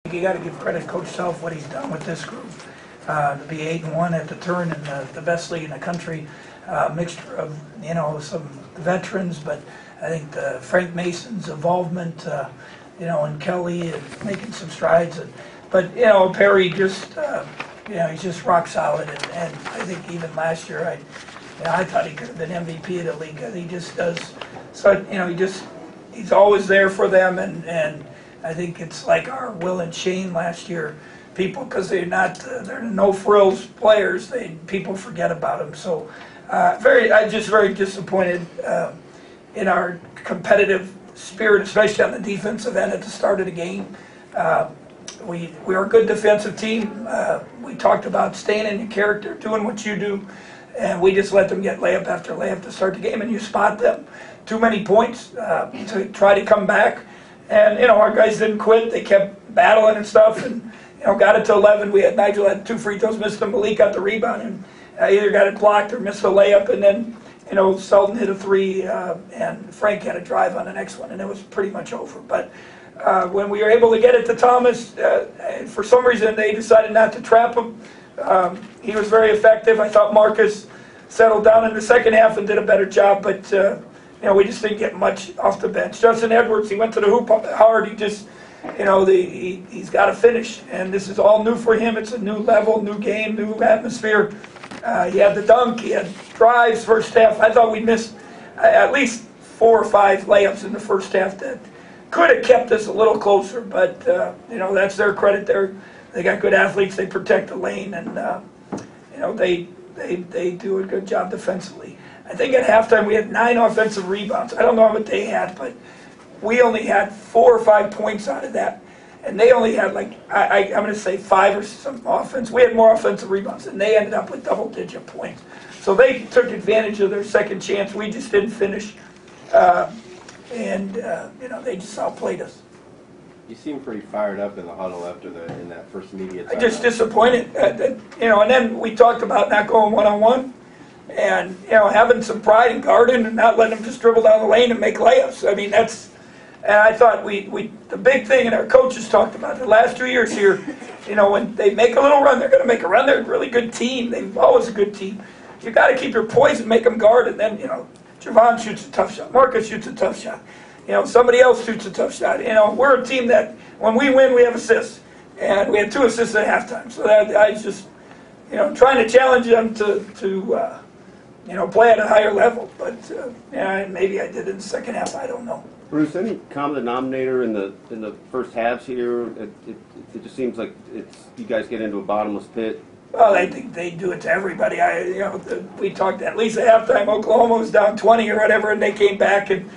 You got to give credit to Coach Self what he's done with this group. To be 8-1 at the turn in the best league in the country, mixture of some veterans, but I think Frank Mason's involvement, and Kelly and making some strides, but Perry just he's just rock solid, and I think even last year I thought he could have been MVP of the league. He just does so. He's always there for them, and I think it's like our Will and Shane last year. People, because they're no frills players, people forget about them. So I'm just very disappointed in our competitive spirit, especially on the defensive end at the start of the game. We are a good defensive team. We talked about staying in your character, doing what you do, and we just let them get layup after layup to start the game, and you spot them. Too many points to try to come back. And, our guys didn't quit. They kept battling and stuff, and, got it to 11. We had Nigel had 2 free throws, missed them. Malik got the rebound, and either got it blocked or missed a layup. And then, Selden hit a 3, and Frank had a drive on the next one, and it was pretty much over. But when we were able to get it to Thomas, for some reason they decided not to trap him. He was very effective. I thought Marcus settled down in the second half and did a better job, but we just didn't get much off the bench. Justin Edwards, he went to the hoop hard. He just, he's got to finish, and this is all new for him. It's a new level, new game, new atmosphere. He had the dunk, he had drives first half. I thought we missed at least 4 or 5 layups in the first half that could have kept us a little closer, but that's their credit. They got good athletes. They protect the lane, and they do a good job defensively. I think at halftime we had 9 offensive rebounds. I don't know what they had, but we only had 4 or 5 points out of that. And they only had I'm going to say 5 or some offense. We had more offensive rebounds, and they ended up with double-digit points. So they took advantage of their second chance. We just didn't finish. They just outplayed us. You seem pretty fired up in the huddle after in that first media time. I'm just disappointed. And then we talked about not going one-on-one. And, having some pride in guarding and not letting them just dribble down the lane and make layups. I mean, and I thought the big thing, and our coaches talked about the last 2 years here, when they make a little run, they're going to make a run. They're a really good team. They're always a good team. You got to keep your poise and make them guard, and then, Javon shoots a tough shot. Marcus shoots a tough shot. Somebody else shoots a tough shot. We're a team that, when we win, we have assists. And we had 2 assists at halftime. So I was just, trying to challenge them to play at a higher level, but maybe I did in the second half. I don't know. Bruce, any common denominator in the first halves here? It just seems like you guys get into a bottomless pit. Well, I think they do it to everybody. We talked at least at halftime. Oklahoma was down 20 or whatever, and they came back, and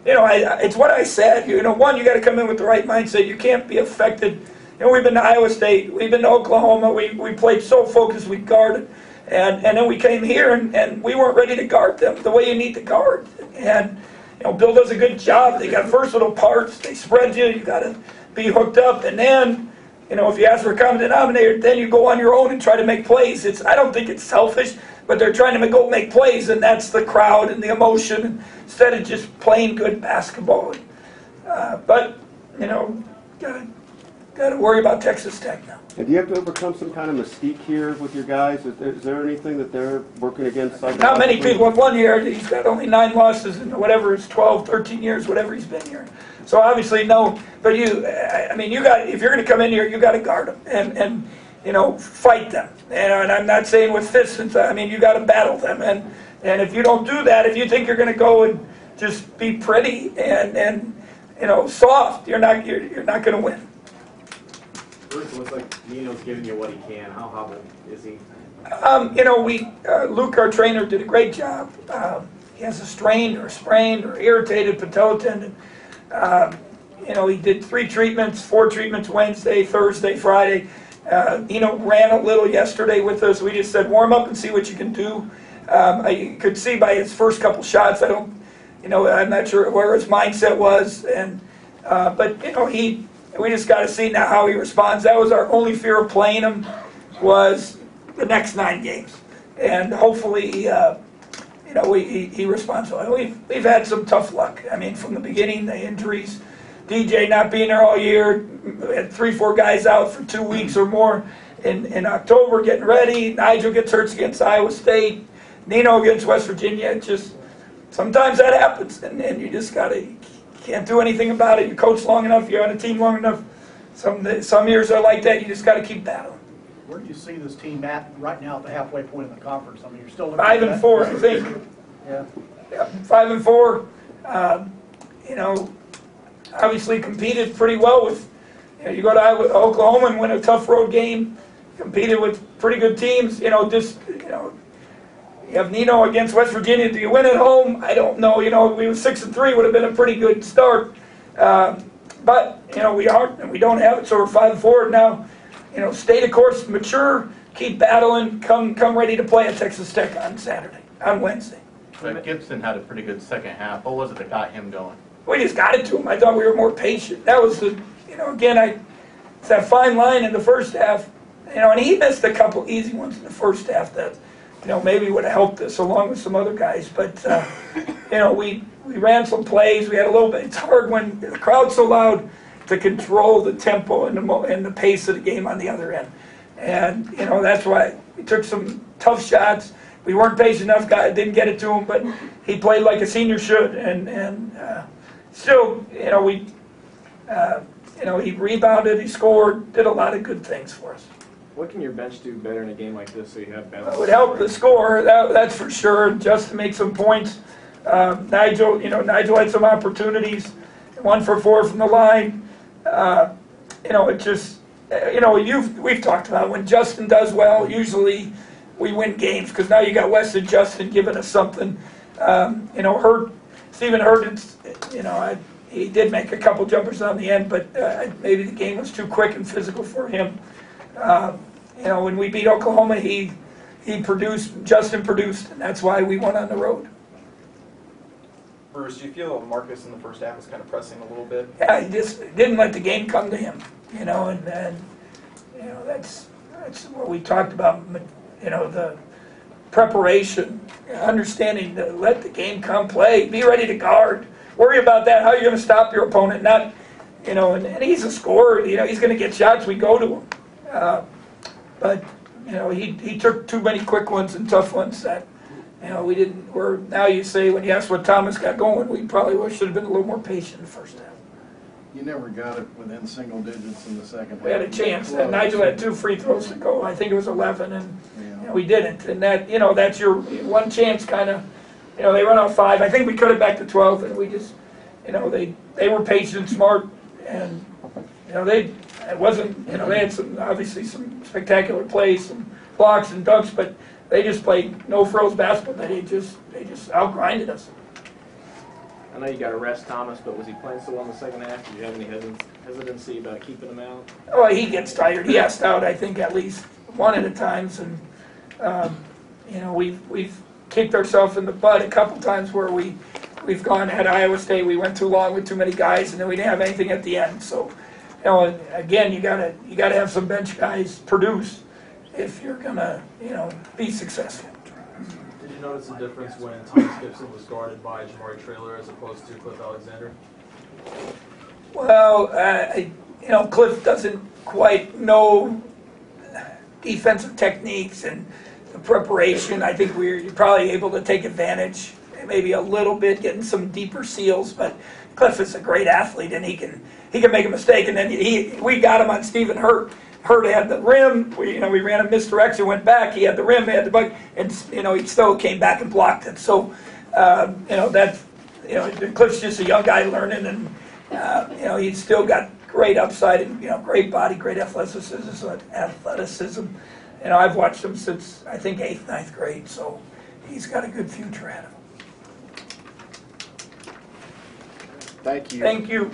it's what I said. One, you got to come in with the right mindset. You can't be affected. We've been to Iowa State, we've been to Oklahoma. We played so focused, we guarded. And then we came here, and we weren't ready to guard them the way you need to guard. And, Bill does a good job. They got versatile parts. They spread you. You got to be hooked up. And then, if you ask for a common denominator, then you go on your own and try to make plays. I don't think it's selfish, but they're trying to go make plays, and that's the crowd and the emotion instead of just playing good basketball. But, got to worry about Texas Tech now. And do you have to overcome some kind of mystique here with your guys? Is there anything that they're working against? Not many people. In 1 year, he's got only 9 losses in whatever it's 12, 13 years, whatever he's been here. So obviously, no. But if you're going to come in here, you got to guard them and fight them. And I'm not saying with fists. You got to battle them. And if you don't do that, if you think you're going to go and just be pretty and soft, you're not going to win. Bruce, it looks like Nino's giving you what he can. How humble is he? Luke, our trainer, did a great job. He has a strained or sprained or irritated patella tendon. He did 3 treatments, 4 treatments Wednesday, Thursday, Friday. Ran a little yesterday with us. We just said, warm up and see what you can do. You could see by his first couple shots, I'm not sure where his mindset was. We just got to see now how he responds. That was our only fear of playing him, was the next 9 games. And hopefully, he responds well. We've had some tough luck. From the beginning, the injuries, DJ not being there all year, we had 3-4 guys out for 2 weeks or more. In October, getting ready, Nigel gets hurt against Iowa State, Nino against West Virginia. It just, sometimes that happens, and you just can't do anything about it. You coach long enough, you're on a team long enough. Some years are like that. You just got to keep battling. Where do you see this team at right now at the halfway point in the conference? I mean, you're still looking 5-4, I think. Yeah. Yeah, 5-4. You know, obviously competed pretty well with. You know, you go to Oklahoma and win a tough road game. Competed with pretty good teams. You know, you have Nino against West Virginia. Do you win at home? I don't know. You know, we were 6-3. Would have been a pretty good start. But you know, we aren't, and we don't have it. So we're 5-4 now. You know, stay the course, mature, keep battling, come ready to play at Texas Tech on Wednesday. But Gibson had a pretty good second half. What was it that got him going? We just got it to him. I thought we were more patient. That was the, you know, again, it's that fine line in the first half. You know, and he missed a couple easy ones in the first half that, you know, maybe would have helped us along with some other guys. But, you know, we ran some plays. We had a little bit. It's hard when the crowd's so loud to control the tempo and the pace of the game on the other end. And, you know, that's why we took some tough shots. We weren't patient enough. Guy didn't get it to him, but he played like a senior should. And still, you know, you know, he rebounded, he scored, did a lot of good things for us. What can your bench do better in a game like this so you have balance? It would help the score, that's for sure, just to make some points. Nigel had some opportunities, 1 for 4 from the line. You know, it just, you know, we've talked about when Justin does well, usually we win games because now you got Wes and Justin giving us something. You know, Stephen Hurt, you know, he did make a couple jumpers on the end, but maybe the game was too quick and physical for him. You know, when we beat Oklahoma, he produced, Justin produced, and that's why we won on the road. Bruce, do you feel Marcus in the first half was kind of pressing a little bit? Yeah, he just didn't let the game come to him, you know, and you know, that's what we talked about, you know, the preparation, understanding to let the game come, play, be ready to guard, worry about that, how you're going to stop your opponent, not, you know, and he's a scorer, you know, he's going to get shots, we go to him. But, you know, he took too many quick ones and tough ones that, you know, now you say, when you ask what Thomas got going, we probably should have been a little more patient in the first half. You never got it within single digits in the second half. We had a chance, and Nigel had 2 free throws to go. I think it was 11, and you know, we didn't. And that, you know, that's your one chance kind of, you know, they run out 5. I think we cut it back to 12, and we just, you know, they were patient, smart, and, you know, it wasn't, you know, they had obviously some spectacular plays, some blocks and dunks, but they just played no frills basketball. They just outgrinded us. I know you got to rest Thomas, but was he playing so well in the second half? Did you have any hesitancy about keeping him out? Oh, he gets tired. He asked out, I think, at least 1 at a times, and you know, we've kicked ourselves in the butt a couple times where we've gone at Iowa State. We went too long with too many guys, and then we didn't have anything at the end. So, you know, again, you gotta have some bench guys produce if you're gonna, you know, be successful. Did you notice the difference when Thomas Gibson was guarded by Jamari Traylor as opposed to Cliff Alexander? Well, you know, Cliff doesn't quite know defensive techniques and the preparation. I think you're probably able to take advantage, maybe a little bit, getting some deeper seals. But Cliff is a great athlete, and he can make a mistake. And then we got him on Stephen Hurt. Hurt had the rim. We ran a misdirection, went back. He had the rim, he had the bucket, and you know, he still came back and blocked it. So, you know, that's, you know, Cliff's just a young guy learning, and you know, he's still got great upside and, you know, great body, great athleticism. You know, I've watched him since I think 8th, 9th grade, so he's got a good future ahead of him. Thank you. Thank you.